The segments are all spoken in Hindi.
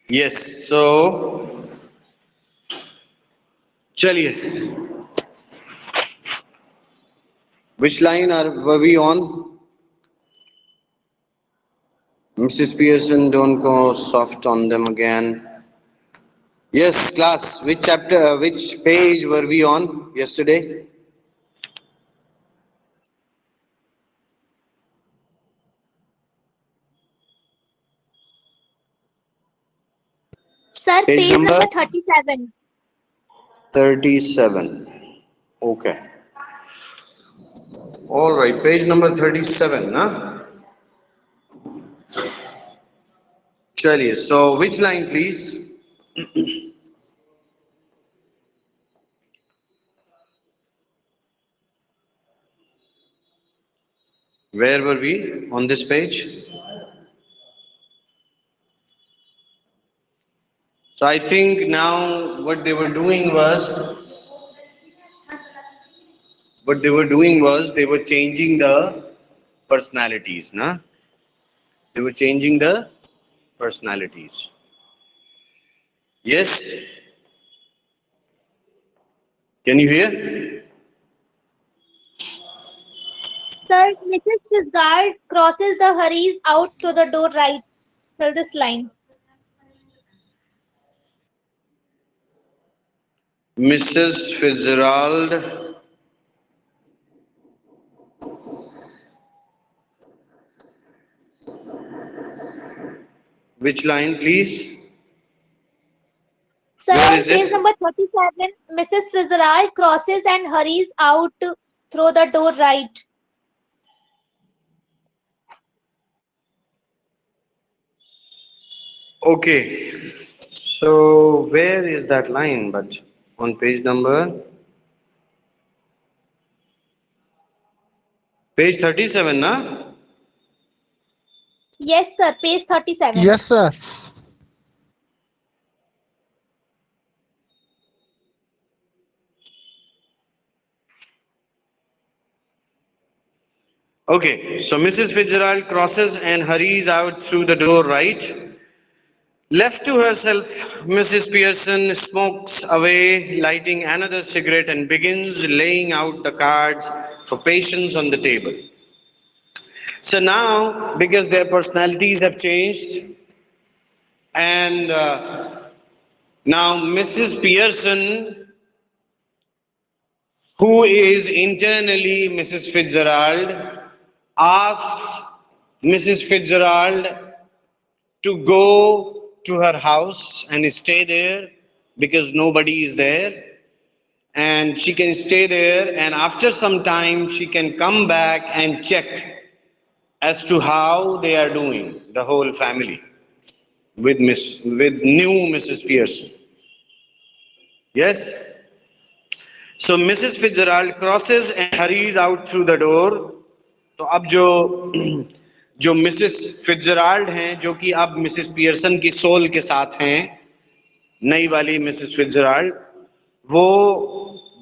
Yes. So, चलिए. Which line were we on? Mrs. Pearson, don't go soft on them again. Yes, class. Which chapter? Which page were we on yesterday? Sir, Page page number number 37. 37. Okay. All right. Page number 37. Huh? चलिए. So, which line, please? Where were we on this page? So I think now what they were doing was they were changing the personalities, na? They were changing the personalities. Yes? Can you hear? Sir, Mrs. Fitzgerald crosses the hurries out through the door right. Till this line. Mrs. Fitzgerald. Which line, please? Sir, Where on is page it? number 37, Mrs. Fitzgerald crosses and hurries out through the door right. Okay. So where is that line? But on page 37, na? Yes, sir, page 37. Yes, sir. Okay, so Mrs. Fitzgerald crosses and hurries out through the door right. Left to herself, Mrs. Pearson smokes away, lighting another cigarette, and begins laying out the cards for patients on the table. So now, because their personalities have changed, and now Mrs. Pearson, who is internally Mrs. Fitzgerald, asks Mrs. Fitzgerald to go to her house and stay there because nobody is there. And she can stay there, and after some time, she can come back and check as to how they are doing, the whole family, with new Mrs. Pearson. Yes? So Mrs. Fitzgerald crosses and hurries out through the door. तो अब जो मिसेस फिट्जराल्ड हैं, जो कि अब मिसेस पियर्सन की सोल के साथ हैं, नई वाली मिसेस फिट्जराल्ड, वो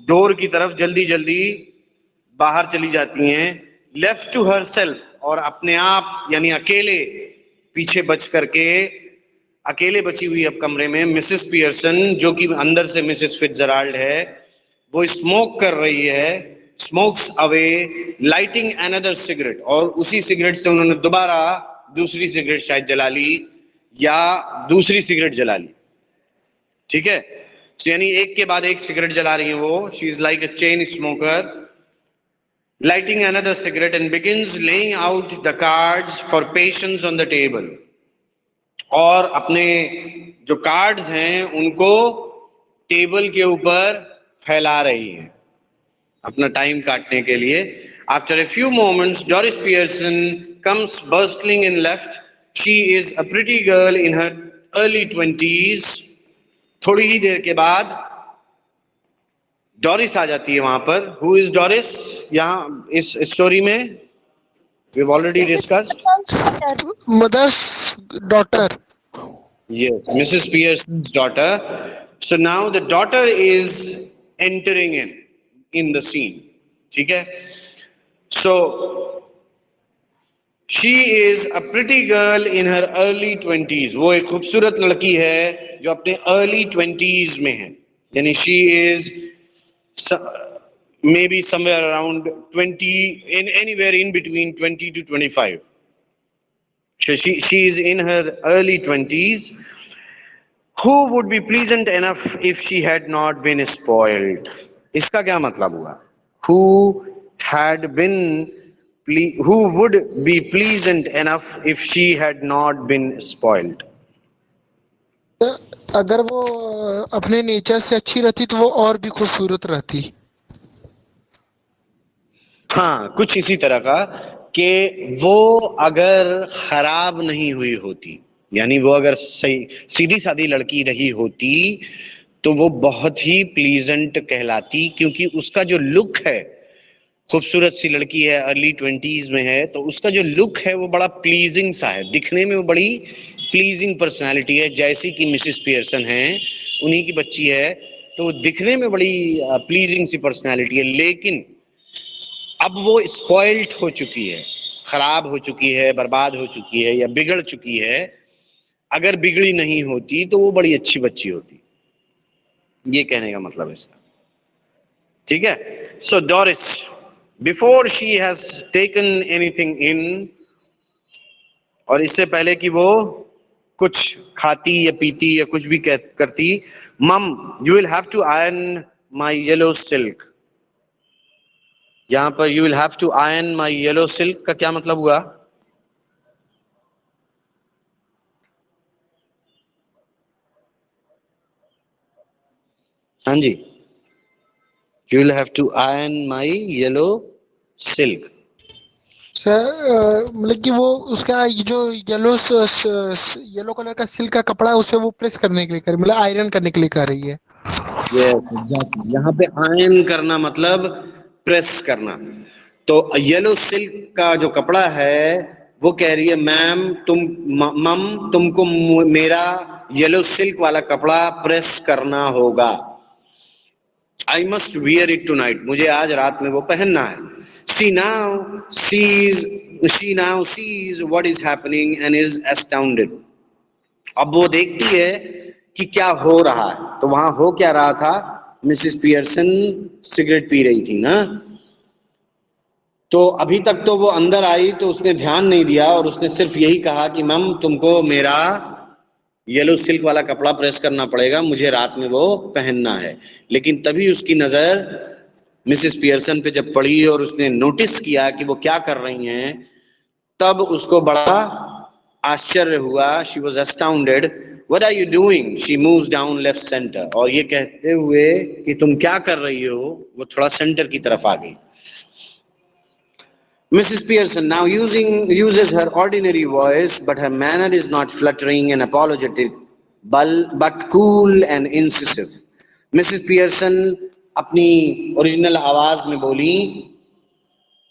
डोर की तरफ जल्दी जल्दी बाहर चली जाती हैं, लेफ्ट टू हर सेल्फ, और अपने आप यानी अकेले पीछे बच करके अकेले बची हुई अब कमरे में मिसेस पियर्सन, जो कि अंदर से मिसेस फिट्जराल्ड है, वो स्मोक कर रही है, smokes away, lighting another cigarette, और उसी सिगरेट से उन्होंने दोबारा दूसरी सिगरेट शायद जला ली या दूसरी सिगरेट जला ली. ठीक है? यानी एक के बाद एक सिगरेट जला रही है वो. She is like a chain smoker, lighting another cigarette and begins laying out the cards for patients on the table. और अपने जो कार्ड्स हैं उनको टेबल के ऊपर फैला रही हैं अपना टाइम काटने के लिए. After a few moments, Doris Pearson comes bustling in left. She is a pretty girl in her early 20s. थोड़ी ही देर के बाद डॉरिस आ जाती है वहां पर. हु इज डॉरिस यहाँ इस स्टोरी में? we've already Mrs. discussed. Pearson's daughter. Mother's daughter. Yes, Mrs. Pearson's daughter. So now the daughter is entering in the scene. ठीक है? So She is a pretty girl in her early 20s. वो एक खूबसूरत लड़की है जो अपने early 20s में है. यानी she is maybe somewhere around 20, in anywhere in between 20 to 25. So she is in her early 20s. Who would be pleasant enough if she had not been spoiled? इसका क्या मतलब हुआ? Who had been who would be pleasant enough if she had not been spoiled? अगर वो अपने नेचर से अच्छी रहती तो वो और भी खूबसूरत रहती. हाँ, कुछ इसी तरह का कि वो अगर खराब नहीं हुई होती, यानी वो अगर सही सीधी सादी लड़की रही होती तो वो बहुत ही प्लीजेंट कहलाती, क्योंकि उसका जो लुक है, खूबसूरत सी लड़की है, अर्ली 20s में है, तो उसका जो लुक है वो बड़ा प्लीजिंग सा है, दिखने में वो बड़ी प्लीजिंग पर्सनालिटी है, जैसी कि मिसिस पियर्सन है, उन्हीं की बच्ची है, तो वो दिखने में बड़ी प्लीजिंग सी पर्सनालिटी है. लेकिन अब वो स्पॉइल्ड हो चुकी है, खराब हो चुकी है, बर्बाद हो चुकी है या बिगड़ चुकी है. अगर बिगड़ी नहीं होती तो वो बड़ी अच्छी बच्ची होती. ये कहने का मतलब है इसका. ठीक है. So Doris, before she has taken anything in, और इससे पहले कि वो कुछ खाती या पीती या कुछ भी करती, mum you will have to iron my yellow silk. यहां पर you will have to iron my yellow silk का क्या मतलब हुआ? हाँ जी, you will have to iron my yellow silk. Sir मतलब कि वो उसका ये जो येलो कलर का सिल्क का कपड़ा है उसे वो प्रेस करने के लिए कर मतलब आयरन करने के लिए कर रही है. Yes exactly. यहाँ पे आयरन करना मतलब प्रेस करना. तो येलो सिल्क का जो कपड़ा है वो कह रही है, मैम मम तुमको मेरा येलो सिल्क वाला कपड़ा प्रेस करना होगा. I must wear it tonight, मुझे आज रात में वो पहनना है. She now sees what is happening and is astounded. अब वो देखती है कि क्या हो रहा है. तो वहां हो क्या रहा था? मिसिस पियर्सन सिगरेट पी रही थी ना. तो अभी तक तो वो अंदर आई तो उसने ध्यान नहीं दिया और उसने सिर्फ यही कहा कि मैम तुमको मेरा येलो सिल्क वाला कपड़ा प्रेस करना पड़ेगा, मुझे रात में वो पहनना है. लेकिन तभी उसकी नजर मिसिस पियर्सन पे जब पड़ी और उसने नोटिस किया कि वो क्या कर रही हैं, तब उसको बड़ा आश्चर्य हुआ. She was astounded. What are you doing? She moves down left centre. और ये कहते हुए कि तुम क्या कर रही हो, वो थोड़ा सेंटर की तरफ आ गई. Mrs. Pearson now uses her ordinary voice, but her manner is not fluttering and apologetic, but cool and incisive. Mrs. Pearson अपनी ओरिजिनल आवाज में बोली,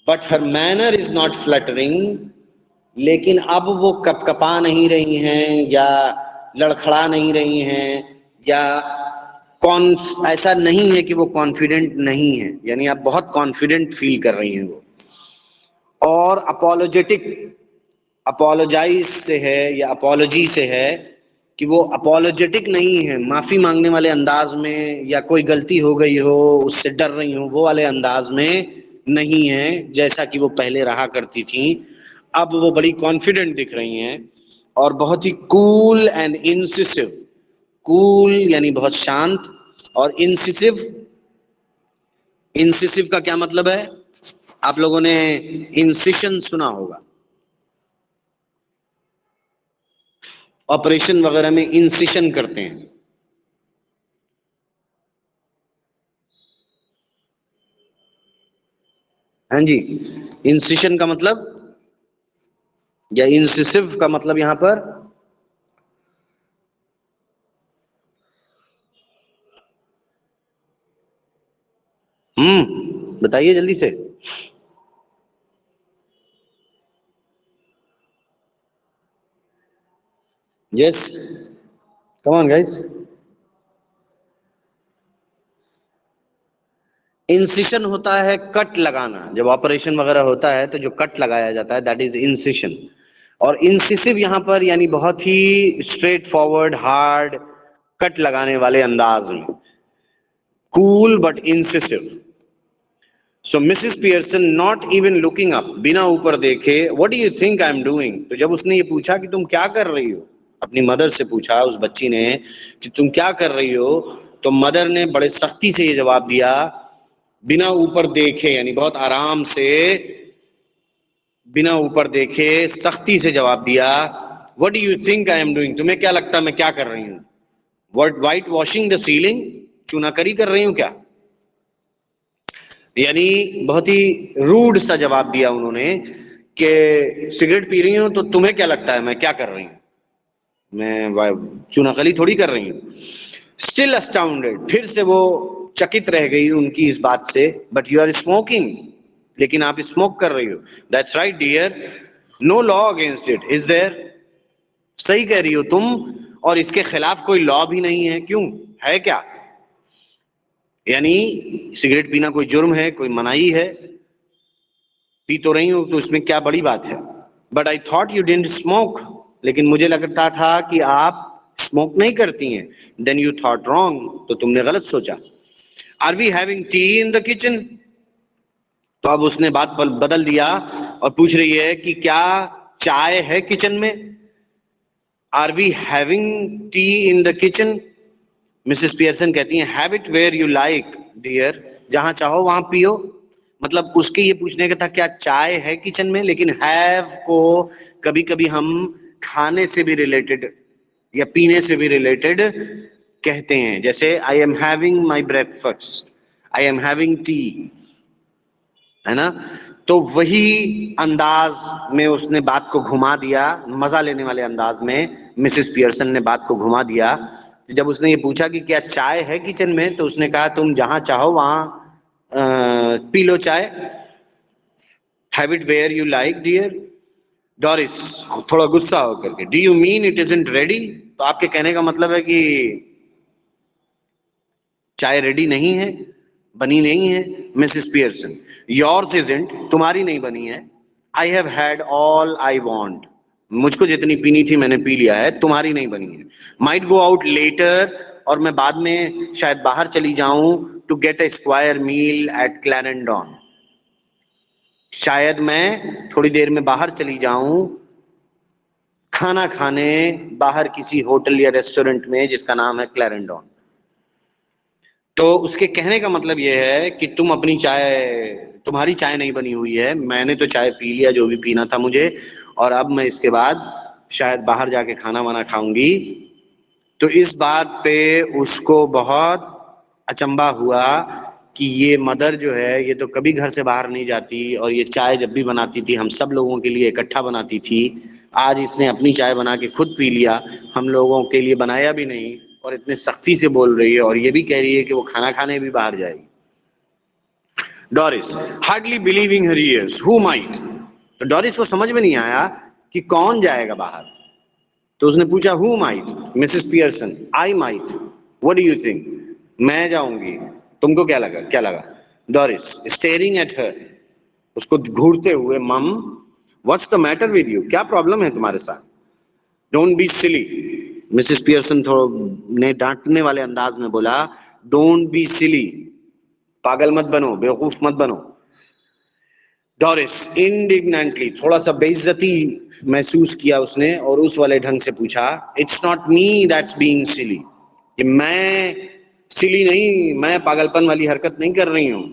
but her manner is not fluttering. लेकिन अब वो कपकपा नहीं रही हैं या लड़खड़ा नहीं रही हैं या ऐसा नहीं है कि वो कॉन्फिडेंट नहीं है, यानी आप बहुत कॉन्फिडेंट फील कर रही हैं वो. और अपोलोजाइज से है या अपोलॉजी से है कि वो अपोलोजेटिक नहीं है, माफी मांगने वाले अंदाज में या कोई गलती हो गई हो उससे डर रही हो वो वाले अंदाज में नहीं है जैसा कि वो पहले रहा करती थी. अब वो बड़ी कॉन्फिडेंट दिख रही हैं और बहुत ही कूल एंड इंसिसिव. कूल यानी बहुत शांत, और इंसिसिव, इंसिसिव का क्या मतलब है? आप लोगों ने इंसिशन सुना होगा, ऑपरेशन वगैरह में इंसिशन करते हैं. हाँ जी, इंसिशन का मतलब या इंसिसिव का मतलब यहां पर बताइए जल्दी से. Yes, come on guys. Incision होता है कट लगाना, जब ऑपरेशन वगैरह होता है तो जो कट लगाया जाता है दैट इज इंसिशन। और इंसिसिव यहां पर यानी बहुत ही स्ट्रेट फॉरवर्ड हार्ड कट लगाने वाले अंदाज में, cool but incisive. So Mrs Pearson not even looking up, बिना ऊपर देखे, what do you think I am doing. तो जब उसने ये पूछा कि तुम क्या कर रही हो, अपनी मदर से पूछा उस बच्ची ने कि तुम क्या कर रही हो, तो मदर ने बड़े सख्ती से ये जवाब दिया, बिना ऊपर देखे यानी बहुत आराम से, बिना ऊपर देखे सख्ती से जवाब दिया, what do you think I am doing, तुम्हें क्या लगता है मैं क्या कर रही हूं। What, whitewashing the ceiling, चूनाकरी कर रही हूं क्या। यानी बहुत ही रूड सा जवाब दिया उन्होंने कि सिगरेट पी रही हूं तो तुम्हें क्या लगता है मैं क्या कर रही हूं, मैं चूनाकली थोड़ी कर रही हूं। स्टिल अस्टाउंडेड, फिर से वो चकित रह गई उनकी इस बात से, बट यू आर स्मोकिंग, लेकिन आप स्मोक कर रही हो। That's right dear, no law against it is there, सही कह रही हो तुम, और इसके खिलाफ कोई लॉ भी नहीं है, क्यों है क्या, यानी सिगरेट पीना कोई जुर्म है, कोई मनाही है, पी तो रही हूं तो इसमें क्या बड़ी बात है। But I thought you didn't smoke, लेकिन मुझे लगता था कि आप स्मोक नहीं करती हैं। देन यू थॉट रॉन्ग, तो तुमने गलत सोचा। Are we having tea in the kitchen, तो अब उसने बात बदल दिया और पूछ रही है कि क्या चाय है किचन में। Are we having tea in the kitchen, Mrs Pearson कहती हैं have it where you like dear, जहां चाहो वहां पियो। मतलब उसके ये पूछने का था क्या चाय है किचन में, लेकिन हैव को कभी कभी हम खाने से भी रिलेटेड या पीने से भी रिलेटेड कहते हैं, जैसे I am having my breakfast, I am having T, है ना। तो वही अंदाज में उसने बात को घुमा दिया, मजा लेने वाले अंदाज में मिसेस पियर्सन ने बात को घुमा दिया। जब उसने ये पूछा कि क्या चाय है किचन में, तो उसने कहा तुम जहां चाहो वहां पी लो चाय, have it where you like dear. Doris थोड़ा गुस्सा होकर के, do you mean it isn't ready, तो आपके कहने का मतलब है कि चाय रेडी नहीं है, बनी नहीं है। मिसेस पियर्सन योर्स इजंट, तुम्हारी नहीं बनी है। I have had all I want, मुझको जितनी पीनी थी मैंने पी लिया है, तुम्हारी नहीं बनी है। माइट गो आउट लेटर, और मैं बाद में शायद बाहर चली जाऊं, to get a square meal at Clarendon, शायद मैं थोड़ी देर में बाहर चली जाऊं खाना खाने बाहर किसी होटल या रेस्टोरेंट में जिसका नाम है क्लैरेंडन। तो उसके कहने का मतलब यह है कि तुम अपनी चाय, तुम्हारी चाय नहीं बनी हुई है, मैंने तो चाय पी लिया जो भी पीना था मुझे, और अब मैं इसके बाद शायद बाहर जाके खाना वाना खाऊंगी। तो इस बात पे उसको बहुत अचंभा हुआ कि ये मदर जो है ये तो कभी घर से बाहर नहीं जाती, और ये चाय जब भी बनाती थी हम सब लोगों के लिए इकट्ठा बनाती थी, आज इसने अपनी चाय बना के खुद पी लिया, हम लोगों के लिए बनाया भी नहीं, और इतने सख्ती से बोल रही है, और ये भी कह रही है कि वो खाना खाने भी बाहर जाएगी। Doris hardly believing her years, who might, तो डॉरिस को समझ में नहीं आया कि कौन जाएगा बाहर, तो उसने पूछा who might, Mrs Pearson I might, what do you think, मैं जाऊंगी, तुमको क्या लगा, क्या लगा। डॉरिस स्टेयरिंग एट हर, उसको घूरते हुए, मम what's the matter with you, क्या प्रॉब्लम है तुम्हारे साथ। Don't be silly, Mrs Pearson ने डांटने वाले अंदाज में बोला, डोंट बी सिली, पागल मत बनो, बेवकूफ मत बनो। डॉरिस इंडिग्नेंटली, थोड़ा सा बेइज्जती महसूस किया उसने, और उस वाले ढंग से पूछा, it's not me that's being silly, कि मैं सिली नहीं, मैं पागलपन वाली हरकत नहीं कर रही हूं।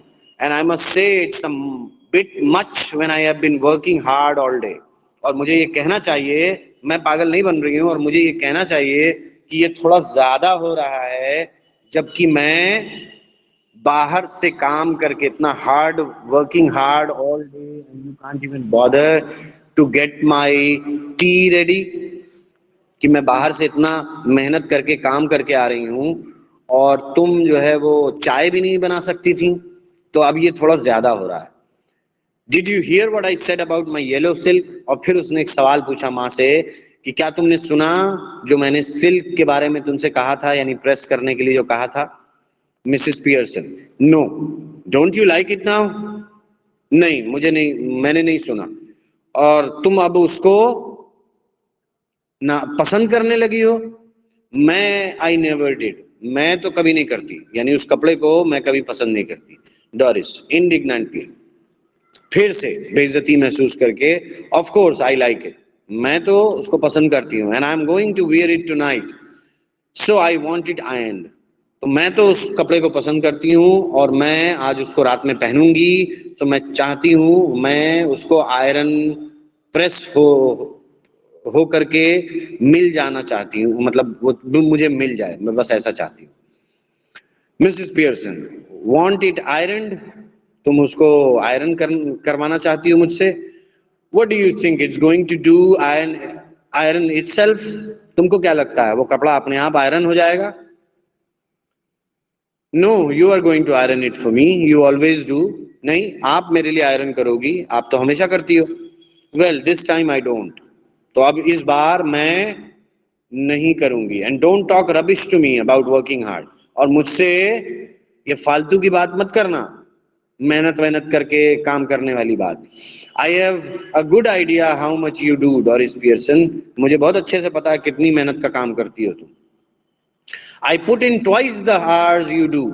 And I must say it's a bit much when I have been working hard all day, और मुझे ये कहना चाहिए, मैं पागल नहीं बन रही हूं, और मुझे ये कहना चाहिए कि ये थोड़ा ज्यादा हो रहा है, जबकि मैं बाहर से काम करके इतना hard working hard all day, and you can't even bother to get my tea ready, कि मैं बाहर से इतना मेहनत करके काम करके आ रही हूं, और तुम जो है वो चाय भी नहीं बना सकती थी, तो अब ये थोड़ा ज्यादा हो रहा है। Did you here what I said about my yellow silk, और फिर उसने एक सवाल पूछा माँ से कि क्या तुमने सुना जो मैंने सिल्क के बारे में तुमसे कहा था, यानी प्रेस करने के लिए जो कहा था। Mrs Pearson no, don't you like it now? नहीं, मुझे नहीं, मैंने नहीं सुना। और तुम अब उसको ना पसंद करने लगी हो? मैं आई नेवर डिड, मैं तो कभी नहीं करती, यानी उस कपड़े को मैं कभी पसंद नहीं करती। डॉरिस इंडिग्नेंटली, फिर से बेइज्जती महसूस करके, of course I like it, मैं तो उसको पसंद करती हूँ, and I am going to wear it tonight, so I want it ironed. तो मैं तो उस कपड़े को पसंद करती हूँ और मैं आज उसको रात में पहनूंगी, तो मैं चाहती हूँ मैं उसको आयरन प्रेस हो करके मिल जाना चाहती हूँ, मतलब वो मुझे मिल जाए, मैं बस ऐसा चाहती हूँ। Mrs Pearson, want it ironed, तुम उसको आयरन करवाना चाहती हो मुझसे? What do you think it's going to do iron itself? तुमको क्या लगता है वो कपड़ा अपने आप आयरन हो जाएगा? No, you are going to iron it for me, you always do. नहीं, आप मेरे लिए आयरन करोगी, आप तो हमेशा करती हो। Well this time I don't, तो अब इस बार मैं नहीं करूंगी। And don't talk rubbish to me about working hard, और मुझसे ये फालतू की बात मत करना, मेहनत करके काम करने वाली बात। I have a good idea how much you do Doris Pearson, मुझे बहुत अच्छे से पता है कितनी मेहनत का काम करती हो तुम। I put in twice the hours you do,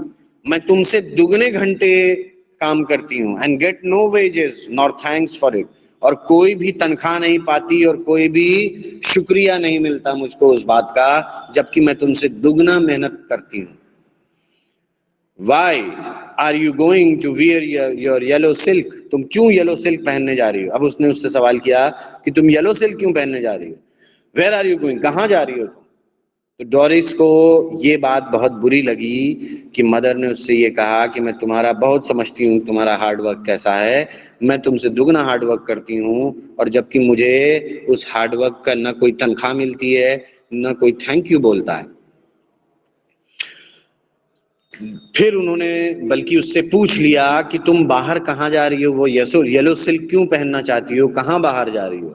मैं तुमसे दुगने घंटे काम करती हूँ, and get no wages nor thanks for it, और कोई भी तनख्वाह नहीं पाती और कोई भी शुक्रिया नहीं मिलता मुझको उस बात का, जबकि मैं तुमसे दुगना मेहनत करती हूँ। Why are you going to wear your yellow silk? तुम क्यों येलो सिल्क पहनने जा रही हो? अब उसने उससे सवाल किया कि तुम येलो सिल्क क्यों पहनने जा रही हो? Where are you going? कहाँ जा रही हो तुम? तो डोरिस को ये बात बहुत बुरी लगी कि मदर ने उससे ये कहा कि मैं तुम्हारा बहुत समझती हूँ, तुम्हारा हार्ड वर्क कैसा है, मैं तुमसे दुगना हार्ड वर्क करती हूँ, और जबकि मुझे उस हार्ड वर्क का ना कोई तनख्वाह मिलती है, ना कोई थैंक यू बोलता है। फिर उन्होंने बल्कि उससे पूछ लिया कि तुम बाहर कहाँ जा रही हो, वो येलो सिल्क क्यों पहनना चाहती हो, कहाँ बाहर जा रही हो?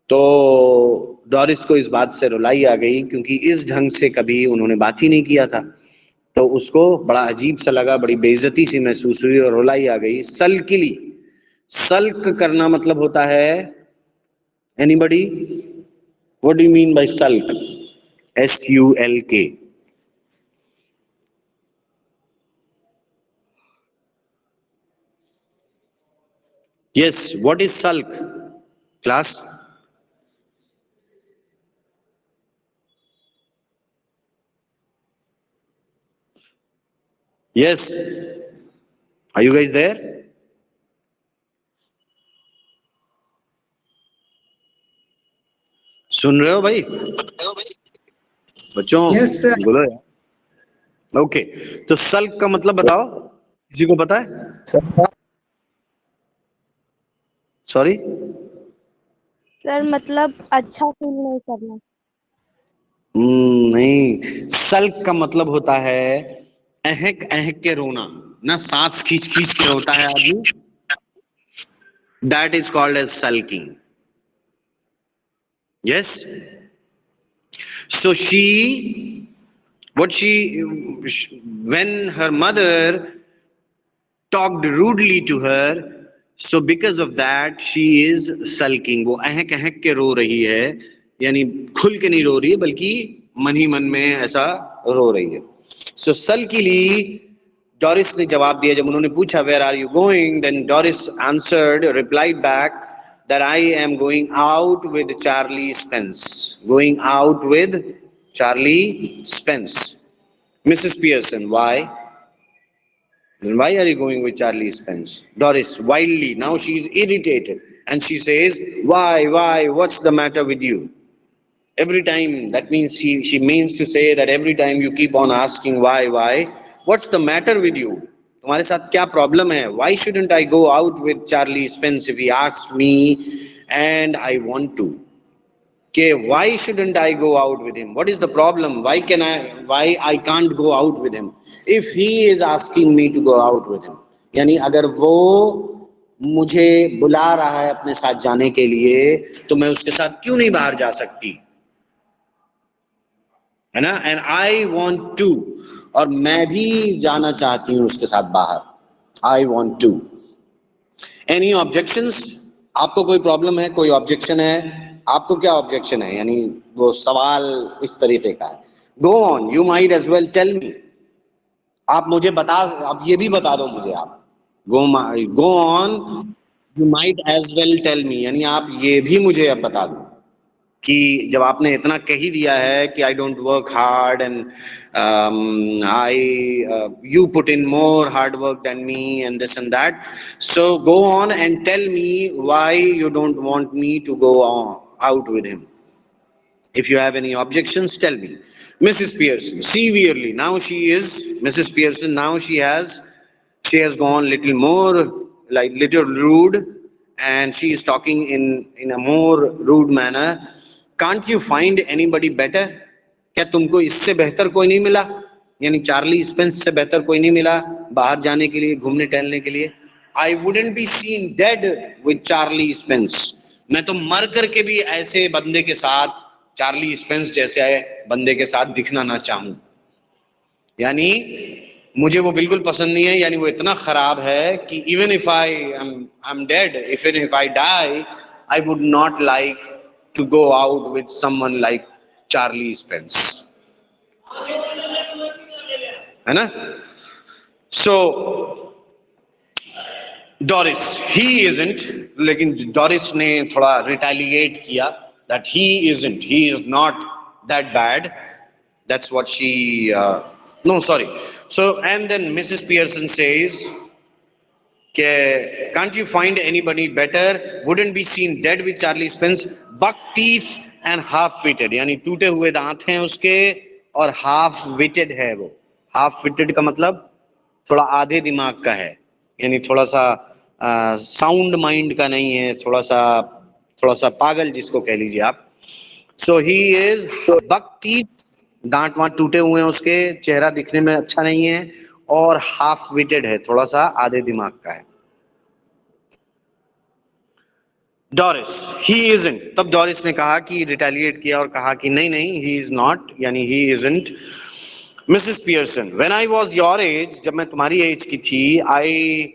तो डोरिस को इस बात से रुलाई आ गई, क्योंकि इस ढंग से कभी उन्होंने बात ही नहीं किया था, तो उसको बड़ा अजीब सा लगा, बड़ी बेइज्जती सी महसूस हुई और रुलाई आ गई। सल्किली, सल्क करना मतलब होता है, anybody, what do you mean by sulk? SULK। Yes, what is sulk, class? Yes, are you guys there? सुन रहे हो भाई बच्चों? Yes, sir. बोलो यार। ओके, तो सल्क का मतलब बताओ, किसी को पता है? सॉरी सर मतलब अच्छा फील नहीं करना। नहीं, सल्क का मतलब होता है अहक अहक के रोना, ना सांस खींच खींच के रोता है आदमी, that is called as sulking. Yes, so when her mother talked rudely to her, so because of that she is sulking, वो अहक अहक के रो रही है, यानी खुल के नहीं रो रही है बल्कि मन ही मन में ऐसा रो रही है। So sulkily डॉरिस ने जवाब दिया, जब उन्होंने पूछा where are you going, then Doris replied back that I am going out with Charlie Spence. Going out with Charlie Spence. Mrs. Pearson, why? Then why are you going with Charlie Spence? Doris, wildly, now she is irritated and she says, why, what's the matter with you? Every time, that means she means to say that every time you keep on asking why, what's the matter with you? तुम्हारे साथ क्या प्रॉब्लम है? Why shouldn't I go out with Charlie Spence if he asks me and I want to? Okay, why shouldn't I go out with him? What is the problem? Why I can't go out with him if he is asking me to go out with him? यानी अगर वो मुझे बुला रहा है अपने साथ जाने के लिए, तो मैं उसके साथ क्यों नहीं बाहर जा सकती, है ना? And I want to, और मैं भी जाना चाहती हूँ उसके साथ बाहर। I want to. Any objections? आपको कोई प्रॉब्लम है, कोई ऑब्जेक्शन है? आपको क्या ऑब्जेक्शन है? यानी वो सवाल इस तरीके का है. Go on, you might as well tell me. आप मुझे बता, आप ये भी बता दो मुझे. आप go on, you might as well tell me. यानी आप ये भी मुझे अब बता दो कि जब आपने इतना कह ही दिया है कि I don't work hard and you put in more hard work than me and this and that, so go on and tell me why you don't want me to go out with him. If you have any objections, tell me. Mrs. Pearson, severely, now she is Mrs. Pearson, now she has gone little more, like little rude, and she is talking in a more rude manner. Can't you find anybody better? क्या तुमको इससे बेहतर कोई नहीं मिला? यानी चार्ली स्पेंस से बेहतर कोई नहीं मिला बाहर जाने के लिए, घूमने टहलने के लिए? I wouldn't be seen dead with Charlie Spence. मैं तो मर करके भी ऐसे बंदे के साथ, चार्ली स्पेंस जैसे बंदे के साथ दिखना ना चाहूं. यानी मुझे वो बिल्कुल पसंद नहीं है. यानी वो इतना खराब है कि even if I am dead, if I die, I would not like to go out with someone like Charlie Spence. है ना? सो डॉरिस, ही इजंट, लेकिन डॉरिस ने थोड़ा रिटेलिएट किया that he is not that bad. That's what she no, sorry. So, and then Mrs. Pearson says, can't you find anybody better? Wouldn't be seen dead with Charlie Spence. Buck teeth and half-witted. यानी टूटे हुए दांत हैं उसके और half-witted है वो. half-witted का मतलब थोड़ा आधे दिमाग का है, यानी थोड़ा सा साउंड माइंड का नहीं है, थोड़ा सा पागल जिसको कह लीजिए आप. So he is buck teeth, दांत वांत टूटे हुए हैं उसके, चेहरा दिखने में अच्छा नहीं है और हाफ विटेड है, थोड़ा सा आधे दिमाग का है. Doris, he isn't. तब डॉरिस ने कहा कि रिटेलिएट किया और कहा कि नहीं, ही इज नॉट, यानी he isn't. Mrs Pearson, when I was your age, जब मैं तुम्हारी एज की थी, आई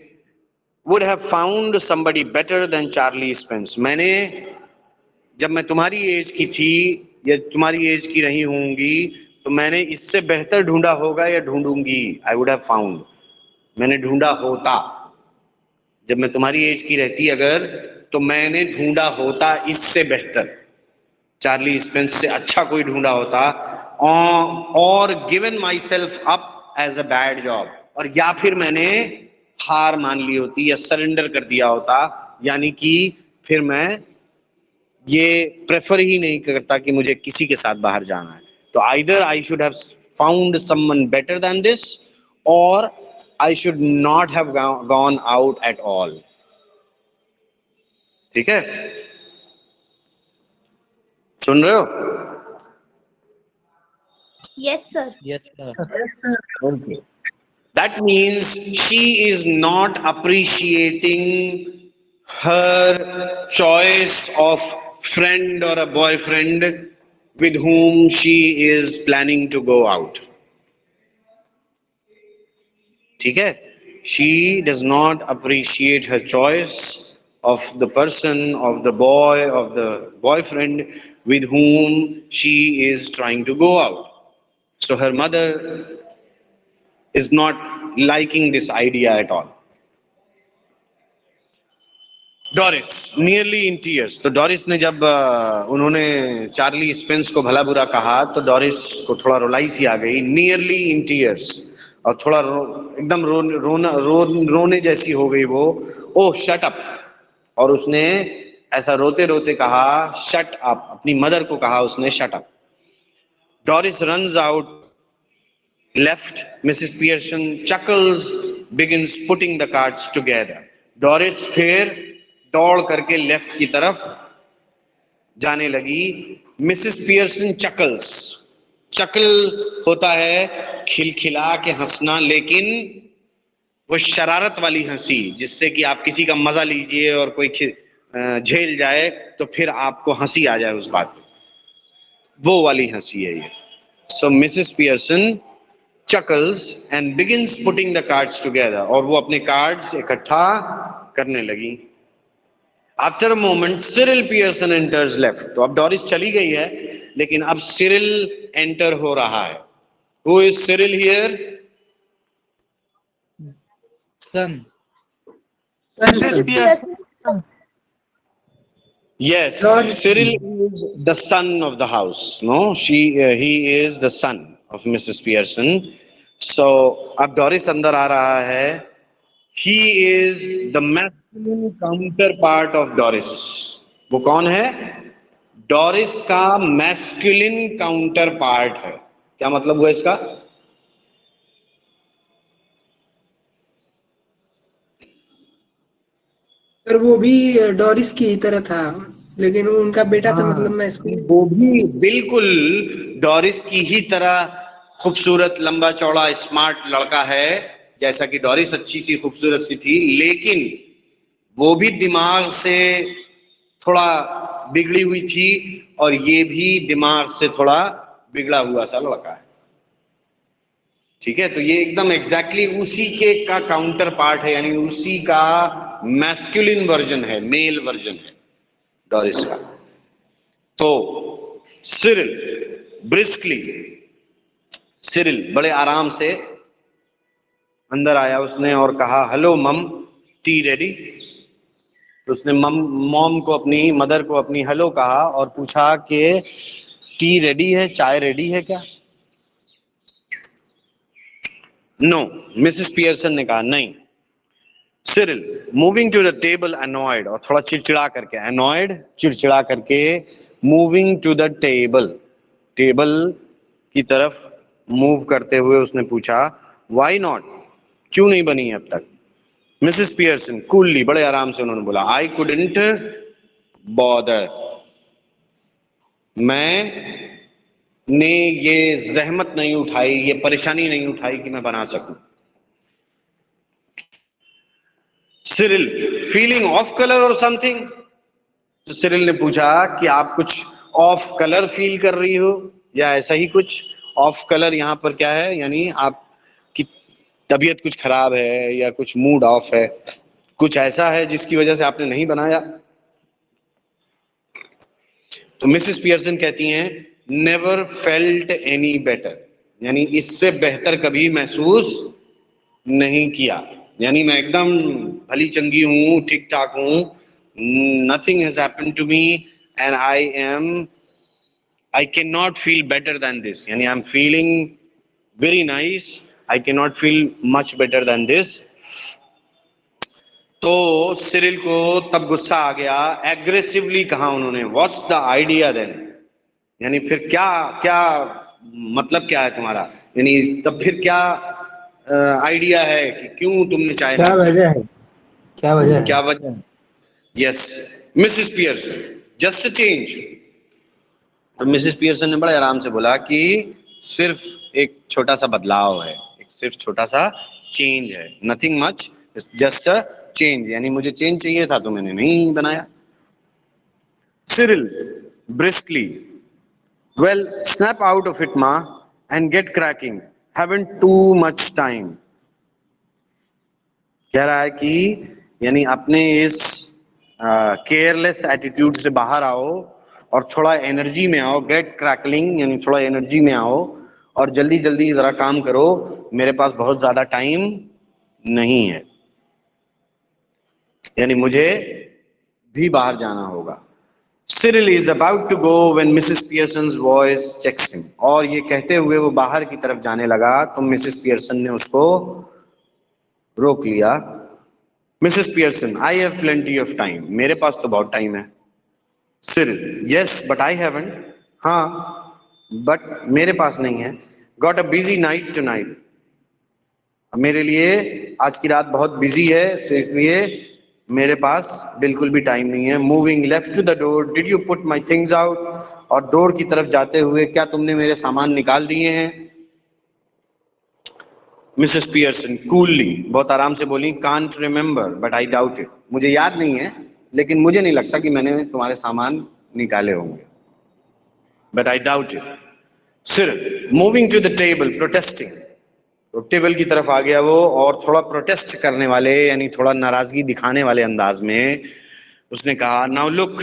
would have found somebody better than Charlie Spence. जब मैं तुम्हारी एज की थी या तुम्हारी एज की रही होंगी तो मैंने इससे बेहतर ढूंढा होगा या ढूंढूंगी. I would have found, मैंने ढूंढा होता. जब मैं तुम्हारी एज की रहती अगर, तो मैंने ढूंढा होता इससे बेहतर, चार्ली स्पेंस से अच्छा कोई ढूंढा होता. और given myself up as a bad job, और या फिर मैंने हार मान ली होती या सरेंडर कर दिया होता, यानी कि फिर मैं ये प्रेफर ही नहीं करता कि मुझे किसी के साथ बाहर जाना है. तो either I should have found someone better than this और I should not have gone out at all. ठीक है, सुन रहे हो? Yes, sir. Yes, sir. Okay. That means she is not appreciating her choice of friend or a boyfriend with whom she is planning to go out. ठीक है? She does not appreciate her choice of the person, of the boy, of the boyfriend with whom she is trying to go out. So her mother is not liking this idea at all. Doris, nearly in tears. तो डॉरिस ने जब उन्होंने चार्ली स्पेंस को भला बुरा कहा तो डॉरिस को थोड़ा रुलाई सी आ गई. nearly in tears, और थोड़ा एकदम रोने जैसी हो गई वो. ओह शट अप, और उसने ऐसा रोते रोते कहा शट अप, अपनी मदर को कहा उसने shut up. Doris runs out, left. Mrs. Pearson chuckles, begins putting the cards together. Doris फिर दौड़ करके लेफ्ट की तरफ जाने लगी. Mrs Pearson chuckles. चकल होता है खिलखिला के हंसना, लेकिन वो शरारत वाली हंसी जिससे कि आप किसी का मजा लीजिए और कोई झेल जाए तो फिर आपको हंसी आ जाए उस बात पे, वो वाली हंसी है ये. So Mrs Pearson chuckles and begins putting the cards together. और वो अपने cards इकट्ठा करने लगी. After a moment, Cyril Pearson enters left. तो अब डॉरिस चली गई है, लेकिन अब सिरिल एंटर हो रहा है. Who is Cyril here? Son. Mrs. Pearson. Yes, Cyril is the son of the house. No, he is the son of Mrs. Pearson. So अब डॉरिस अंदर आ रहा है. He is the masculine counterpart of Doris. वो कौन है? डॉरिस का मैस्कुलिन काउंटरपार्ट है. क्या मतलब हुआ इसका? सर वो भी डोरिस की ही तरह था, लेकिन वो उनका बेटा था, मतलब मैस्कुलिन. वो भी बिल्कुल डॉरिस की ही तरह खूबसूरत, लंबा चौड़ा, स्मार्ट लड़का है, जैसा कि डॉरिस अच्छी सी खूबसूरत सी थी, लेकिन वो भी दिमाग से थोड़ा बिगड़ी हुई थी और ये भी दिमाग से थोड़ा बिगड़ा हुआ सा लड़का है. ठीक है, तो ये एकदम एग्जैक्टली उसी के का काउंटर पार्ट है, यानी उसी का मैस्कुलिन वर्जन है, मेल वर्जन है डॉरिस का. तो सिरिल ब्रिस्कली, सिरिल बड़े आराम से अंदर आया उसने और कहा, हेलो मम, टी रेडी. तो उसने मॉम को, अपनी मदर को अपनी हेलो कहा और पूछा कि टी रेडी है, चाय रेडी है क्या? नो, मिसेस पियर्सन ने कहा नहीं. Cyril moving to the table annoyed, और थोड़ा चिड़चिड़ा करके, अनॉयड चिड़चिड़ा करके, moving to the table, table की तरफ मूव करते हुए उसने पूछा, व्हाई नॉट, क्यों नहीं बनी अब तक? मिसेस पियर्सन कूलली, बड़े आराम से उन्होंने बोला, आई कुडंट बॉदर, मैंने ये जहमत नहीं उठाई, ये परेशानी नहीं उठाई कि मैं बना सकूं. सिरिल फीलिंग ऑफ कलर और समथिंग, तो सिरिल ने पूछा कि आप कुछ ऑफ कलर फील कर रही हो या ऐसा ही कुछ. ऑफ कलर यहाँ पर क्या है, यानी आपकी तबीयत कुछ खराब है या कुछ मूड ऑफ है, कुछ ऐसा है जिसकी वजह से आपने नहीं बनाया. तो मिसेस पियर्सन कहती हैं, नेवर फेल्ट एनी बेटर, यानी इससे बेहतर कभी महसूस नहीं किया, यानी मैं एकदम भली चंगी हूं, ठीक ठाक हूं, nothing has happened to me and I cannot feel better than this, यानी I'm feeling very nice, I cannot feel much better than this. तो सिरिल को तब गुस्सा आ गया, एग्रेसिवली कहा उन्होंने, व्हाट्स द आइडिया देन, यानी फिर क्या क्या मतलब क्या है तुम्हारा, यानी तब फिर क्या आइडिया है कि क्यों तुमने चाहे, क्या वजह है, क्या वजह है, क्या वजह है? Yes Mrs Pearson, just a change. तो मिसेस पियर्सन ने बड़े आराम से बोला कि सिर्फ एक छोटा सा बदलाव है, एक सिर्फ छोटा सा चेंज है, nothing much, just a change, यानी मुझे चेंज चाहिए था तो मैंने नहीं बनाया. Cyril briskly, well snap out of it ma and get cracking, haven't too much time. कह रहा है कि यानी अपने इस केयरलेस एटीट्यूड से बाहर आओ और थोड़ा एनर्जी में आओ, गेट क्रैकलिंग, यानी थोड़ा एनर्जी में आओ और जल्दी जल्दी जरा काम करो, मेरे पास बहुत ज्यादा टाइम नहीं है, यानी मुझे भी बाहर जाना होगा. Cyril is about to go when Mrs. Pearson's voice checks him. और ये कहते हुए वो बाहर की तरफ जाने लगा तो मिसेस पियर्सन ने उसको रोक लिया. Mrs Pearson, I have plenty of time, मेरे पास तो बहुत टाइम है. Cyril, yes, but I haven't. हाँ, but मेरे पास नहीं है. Got a busy night tonight. मेरे लिए आज की रात बहुत बिजी है, so इसलिए मेरे पास बिल्कुल भी टाइम नहीं है. Moving left to the door, did you put my things out, और डोर की तरफ जाते हुए, क्या तुमने मेरे सामान निकाल दिए हैं? मिसेस पियर्सन कूलली, बहुत आराम से बोली, can't remember but I doubt it, मुझे याद नहीं है लेकिन मुझे नहीं लगता कि मैंने तुम्हारे सामान निकाले होंगे, but I doubt it. Cyril moving to the table protesting, तो टेबल की तरफ आ गया वो और थोड़ा प्रोटेस्ट करने वाले यानी थोड़ा नाराजगी दिखाने वाले अंदाज में उसने कहा, नाउ लुक,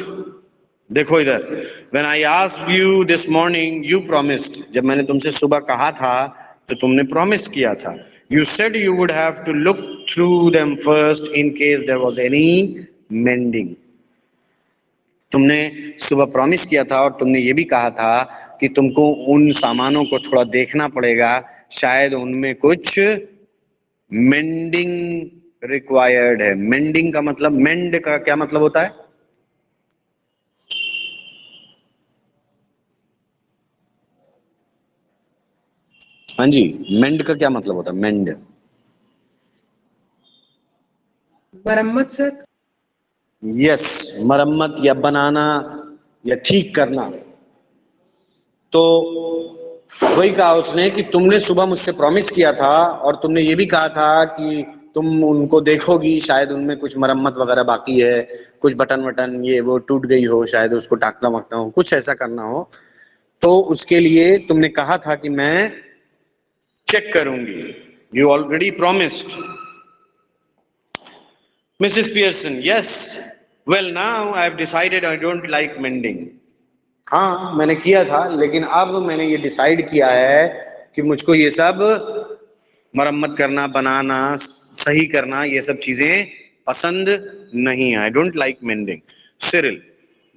देखो इधर, when I asked you this morning you promised, जब मैंने तुमसे सुबह कहा था तो तुमने प्रॉमिस किया था, you said you would have to look through them first in case there was any mending. तुमने सुबह प्रॉमिस किया था और तुमने ये भी कहा था कि तुमको उन सामानों को थोड़ा देखना पड़ेगा, शायद उनमें कुछ मेंडिंग रिक्वायर्ड है। मेंडिंग का मतलब, मेंड का क्या मतलब होता है? हाँ जी, मेंड का क्या मतलब होता है? मेंड, मरम्मत सर। यस, मरम्मत या बनाना या ठीक करना। तो वही कहा उसने कि तुमने सुबह मुझसे प्रॉमिस किया था और तुमने ये भी कहा था कि तुम उनको देखोगी, शायद उनमें कुछ मरम्मत वगैरह बाकी है, कुछ बटन वटन ये वो टूट गई हो, शायद उसको टाकना वाकना हो, कुछ ऐसा करना हो, तो उसके लिए तुमने कहा था कि मैं चेक करूंगी। You already promised. Mrs Pearson, yes, well now I have decided I don't like mending. हाँ, मैंने किया था, लेकिन अब मैंने ये डिसाइड किया है कि मुझको ये सब मरम्मत करना, बनाना, सही करना, ये सब चीजें पसंद नहीं है। I don't like mending. Cyril,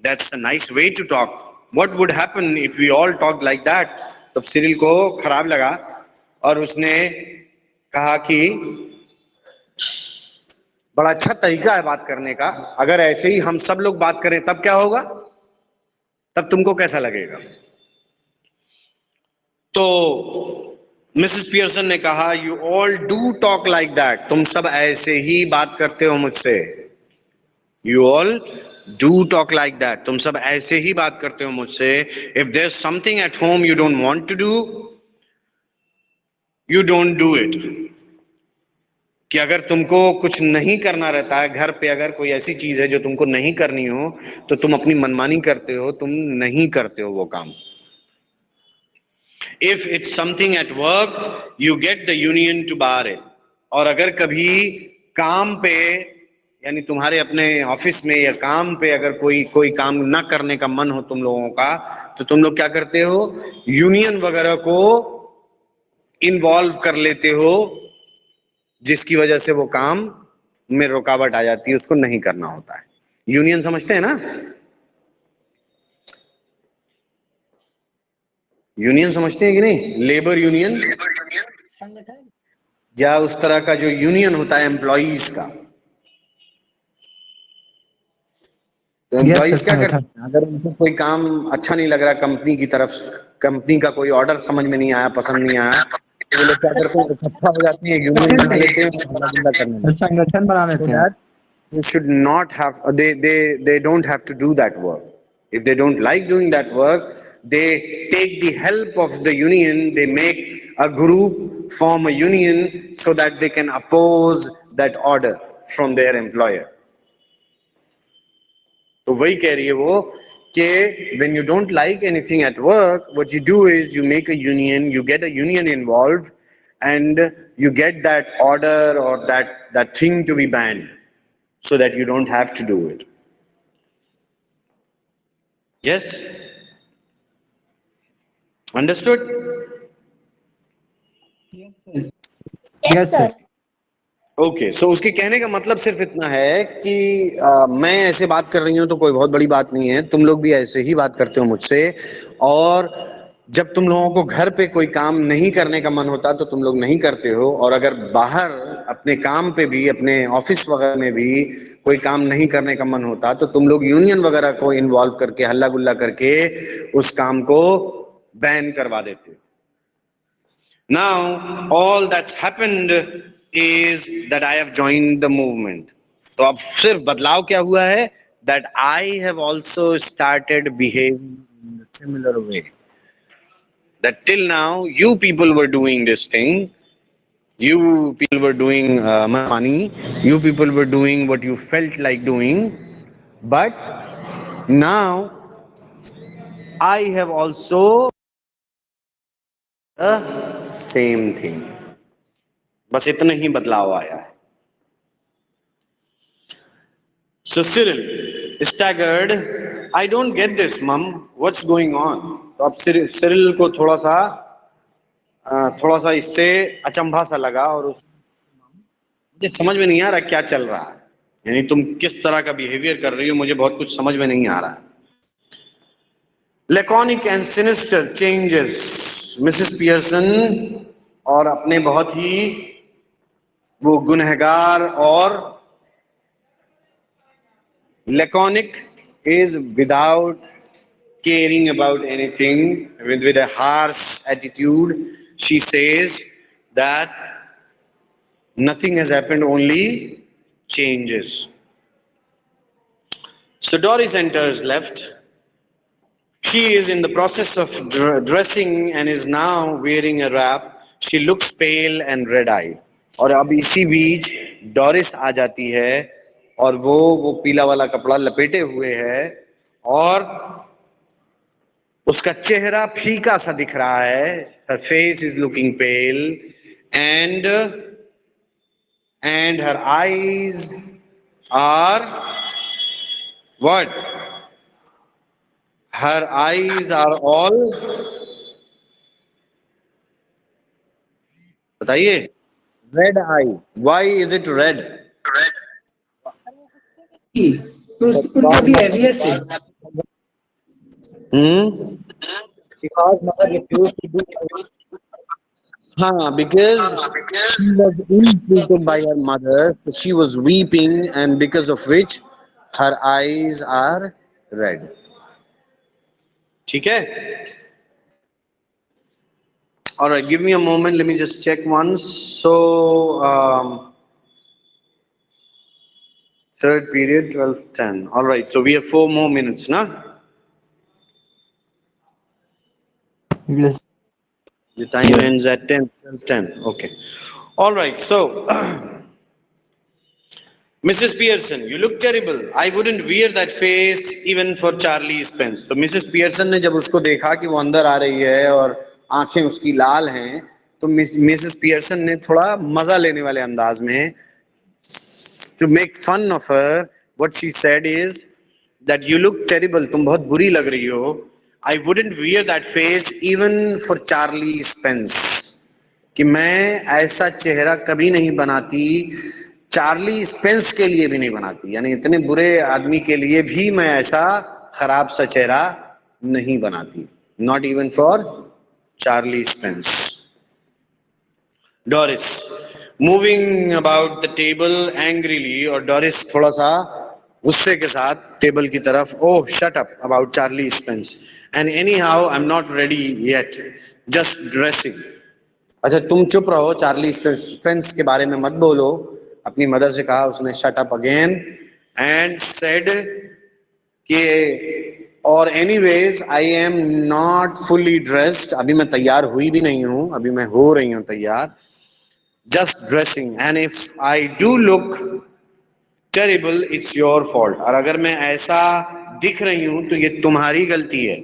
that's a nice way to talk, what would happen if we all talk like that? तब सिरिल को खराब लगा और उसने कहा कि बड़ा अच्छा तरीका है बात करने का, अगर ऐसे ही हम सब लोग बात करें तब क्या होगा, तब तुमको कैसा लगेगा? तो मिसेस पियर्सन ने कहा, you all do talk like that, तुम सब ऐसे ही बात करते हो मुझसे। You all do talk like that, तुम सब ऐसे ही बात करते हो मुझसे। If there is something at home you don't want to do, you don't do it. कि अगर तुमको कुछ नहीं करना रहता है घर पे, अगर कोई ऐसी चीज है जो तुमको नहीं करनी हो, तो तुम अपनी मनमानी करते हो, तुम नहीं करते हो वो काम। If it's something at work, you get the union to bar it. और अगर कभी काम पे यानी तुम्हारे अपने ऑफिस में या काम पे अगर कोई कोई काम ना करने का मन हो तुम लोगों का, तो तुम लोग क्या करते हो? यूनियन वगैरह को इन्वॉल्व कर लेते हो, जिसकी वजह से वो काम में रुकावट आ जाती है, उसको नहीं करना होता है। यूनियन समझते हैं ना? यूनियन समझते हैं कि नहीं? लेबर यूनियन या उस तरह का जो यूनियन होता है एम्प्लॉइज का। तो एम्प्लॉइज क्या करते हैं, अगर उनको कोई काम अच्छा नहीं लग रहा कंपनी की तरफ, कंपनी का कोई ऑर्डर समझ में नहीं आया, पसंद नहीं आया, तो वो लोग क्या करते हैं, इकट्ठा हो जाते हैं, यूनियन बना लेते हैं, हल्ला गुल्ला करने लगते हैं, संगठन बना लेते हैं। They should not have, they don't have to do that work. If they don't like doing that work, they take the help of the union, they make a group, form a union so that they can oppose that order from their employer. तो वही कह रही है वो कि when you don't like anything at work, what you do is you make a union, you get a union involved, and you get that order or that thing to be banned, so that you don't have to do it. Yes? Understood? Yes, sir. Okay, so उसके कहने का मतलब सिर्फ इतना है कि मैं ऐसे बात कर रही हूं तो कोई बहुत बड़ी बात नहीं है, तुम लोग भी ऐसे ही बात करते हो मुझसे, और जब तुम लोगों को घर पे कोई काम नहीं करने का मन होता तो तुम लोग नहीं करते हो, और अगर बाहर अपने काम पे भी, अपने ऑफिस वगैरह में भी कोई काम नहीं करने का मन होता तो तुम लोग यूनियन वगैरह को इन्वॉल्व करके, हल्ला गुल्ला करके उस काम को बैन करवा देते हो। Now all that's happened is that I have joined the movement. तो अब सिर्फ बदलाव क्या हुआ है? That I have also started behaving in a similar way. That till now you people were doing this thing, you people were doing money, you people were doing what you felt like doing, but now I have also the same thing. बस इतना ही बदलाव आया है. So Cyril staggered. I don't get this, Mum. What's going on? तो अब सिरिल को थोड़ा सा इससे अचंभा सा लगा और मुझे समझ में नहीं आ रहा क्या चल रहा है. यानी तुम किस तरह का बिहेवियर कर रही हो, मुझे बहुत कुछ समझ में नहीं आ रहा है. Laconic and sinister changes. Mrs Pearson और अपने बहुत ही वो गुनहगार और laconic is without caring about anything, with a harsh attitude. She says that nothing has happened, only changes. So Doris enters left. She is in the process of dressing and is now wearing a wrap. She looks pale and red-eyed. और अब इसी बीच डॉरिस आ जाती है और वो पीला वाला कपड़ा लपेटे हुए है और उसका चेहरा फीका सा दिख रहा है. Her face is looking pale and her eyes are what? Her eyes are all, बताइए, red eye. Why is it red? उनका बिहेवियर से. Because mother refused to do. Because she was ill-treated by her mother, so she was weeping, and because of which her eyes are red. ठीक है? All right, give me a moment. Let me just check once. So, third period, 12:10. All right, so we have 4 more minutes, na? Yes. The time ends at 10:10. Okay. All right, so, Mrs. Pearson, you look terrible. I wouldn't wear that face even for Charlie Spence. तो Mrs. Pearson ने जब उसको देखा कि वो अंदर आ रही है और आंखें उसकी लाल हैं, तो Mrs. Pearson ने थोड़ा मजा लेने वाले अंदाज में, to make fun of her, what she said is that you look terrible. तुम बहुत बुरी लग रही हो. I wouldn't wear that face even for Charlie Spence. कि मैं ऐसा चेहरा कभी नहीं बनाती, चार्ली स्पेंस के लिए भी नहीं बनाती. यानी इतने बुरे आदमी के लिए भी मैं ऐसा खराब सा चेहरा नहीं बनाती. Not even for Charlie Spence. Doris moving about the table angrily, और डॉरिस थोड़ा सा गुस्से के साथ टेबल की तरफ. Oh, shut up about Charlie Spence. And anyhow, I'm not ready yet. Just dressing. अच्छा तुम चुप रहो, चार्ली स्पेंस के बारे में मत बोलो. अपनी मदर से कहा उसने. Shut up again and said कि और anyways I am not fully dressed. अभी मैं तैयार हुई भी नहीं हूं, अभी मैं हो रही हूं तैयार. Just dressing and if I do look terrible it's your fault. और अगर मैं ऐसा दिख रही हूं तो ये तुम्हारी गलती है.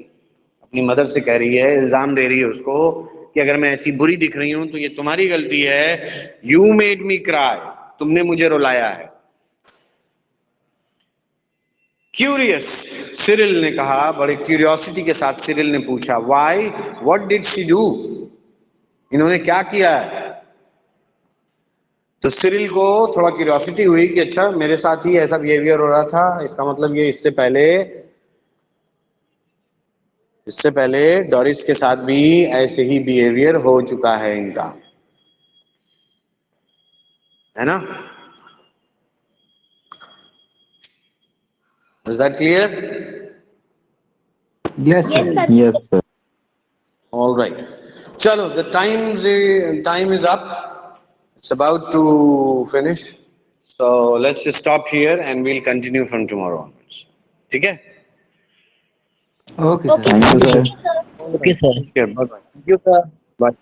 अपनी मदर से कह रही है, इल्जाम दे रही है उसको कि अगर मैं ऐसी बुरी दिख रही हूं तो ये तुम्हारी गलती है. You made me cry. तुमने मुझे रुलाया है. क्यूरियस, सिरिल ने कहा. बड़े क्यूरियोसिटी के साथ सिरिल ने पूछा, why, what did she do? इन्होंने क्या किया है? तो सिरिल को थोड़ा क्यूरियोसिटी हुई कि अच्छा मेरे साथ ही ऐसा बिहेवियर हो रहा था, इसका मतलब ये इससे पहले डॉरिस के साथ भी ऐसे ही बिहेवियर हो चुका है इनका, है ना? Is that clear? Yes, Yes, sir. sir. Yes, sir. All right. Chalo, the time is up. It's about to finish. So let's just stop here and we'll continue from tomorrow onwards. ठीक है? Okay, sir. Okay, Thank you, sir. sir. Thank you, sir. Okay, sir. Okay, bye bye. Thank you, sir. Bye.